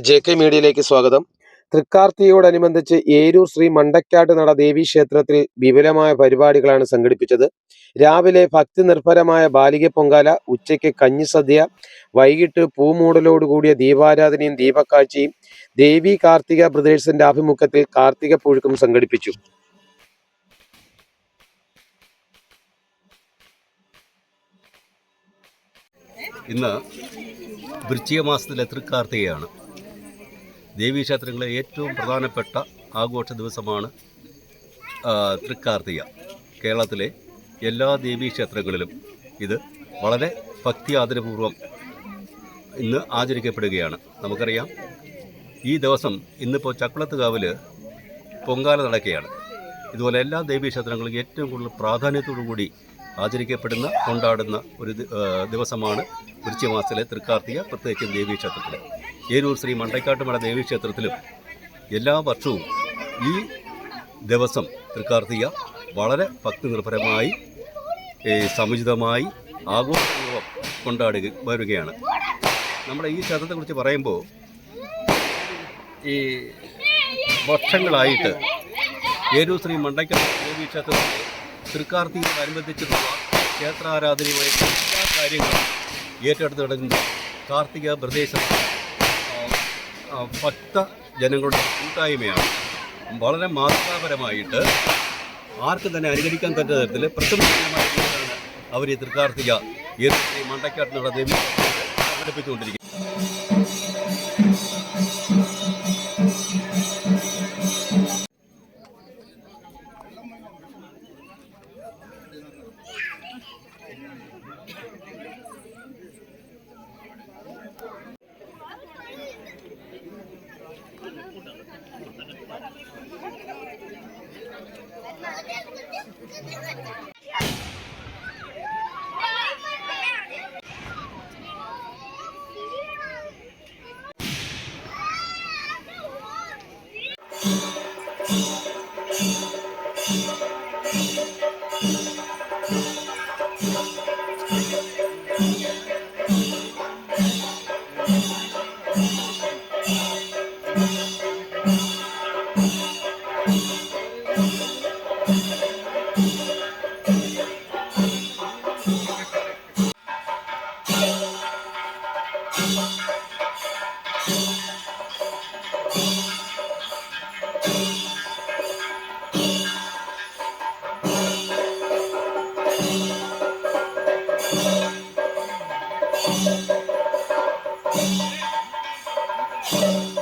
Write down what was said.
JK മീഡിയയിലേക്ക് സ്വാഗതം. തൃക്കാർത്തികയോടനുബന്ധിച്ച് ഏരൂർ ശ്രീ മണ്ടക്കാട്ട് നട ദേവീക്ഷേത്രത്തിൽ വിപുലമായ പരിപാടികളാണ് സംഘടിപ്പിച്ചത്. രാവിലെ ഭക്തി നിർഭരമായ ബാലിക പൊങ്കാല, ഉച്ചയ്ക്ക് കഞ്ഞിസദ്യ, വൈകിട്ട് പൂമൂടലോടുകൂടിയ ദീപാരാധനയും ദീപക്കാഴ്ചയും ദേവി കാർത്തിക ബ്രദേഴ്സിന്റെ ആഭിമുഖ്യത്തിൽ കാർത്തിക പുഴുക്കും സംഘടിപ്പിച്ചു. ഇന്ന് വൃശ്ചിക മാസത്തിലെ തൃക്കാർത്തികയാണ്. ദേവീക്ഷേത്രങ്ങളിലെ ഏറ്റവും പ്രധാനപ്പെട്ട ആഘോഷ ദിവസമാണ് തൃക്കാർത്തിക. കേരളത്തിലെ എല്ലാ ദേവീക്ഷേത്രങ്ങളിലും ഇത് വളരെ ഭക്തി ആദരപൂർവ്വം ഇന്ന് ആചരിക്കപ്പെടുകയാണ്. നമുക്കറിയാം, ഈ ദിവസം ഇന്നിപ്പോൾ ചക്കുളത്തുകാവിൽ പൊങ്കാല നടക്കുകയാണ്. ഇതുപോലെ എല്ലാ ദേവീക്ഷേത്രങ്ങളിലും ഏറ്റവും കൂടുതൽ പ്രാധാന്യത്തോടു കൂടി ആചരിക്കപ്പെടുന്ന കൊണ്ടാടുന്ന ഒരു ദിവസമാണ് വൃശ്ചിക മാസത്തിലെ തൃക്കാർത്തിക. പ്രത്യേകിച്ചും ദേവീക്ഷേത്രത്തിൽ, ഏരൂർ ശ്രീ മണ്ടക്കാട്ടുമട ദേവീക്ഷേത്രത്തിലും എല്ലാ വർഷവും ഈ ദിവസം തൃക്കാർത്തിക വളരെ ഭക്തി നിർഭരമായി സമുചിതമായി ആഘോഷപൂർവ്വം കൊണ്ടാടുക വരികയാണ്. നമ്മുടെ ഈ ക്ഷേത്രത്തെക്കുറിച്ച് പറയുമ്പോൾ, ഈ വർഷങ്ങളായിട്ട് ഏരൂർ ശ്രീ മണ്ടക്കാട്ട് ദേവീക്ഷേത്രത്തിൽ തൃക്കാർത്തികയോടനുബന്ധിച്ചിട്ടുള്ള ക്ഷേത്രാരാധനയുമായി എല്ലാ കാര്യങ്ങളും ഏറ്റെടുത്ത് നടക്കുന്ന കാർത്തിക പ്രദേശം ഭക്ത ജനങ്ങളുടെ കൂട്ടായ്മയാണ്. വളരെ മാതൃകാപരമായിട്ട് ആർക്കും തന്നെ അനുകരിക്കാൻ തന്റെ തരത്തിൽ പ്രശംസനീയമായ രീതിയിലാണ് അവർ ഈ തൃക്കാർത്തിക ഏരൂർ ശ്രീ മണ്ടക്കാട്ട് നട ദേവി സംഘടിപ്പിച്ചുകൊണ്ടിരിക്കുന്നത്. Thank you.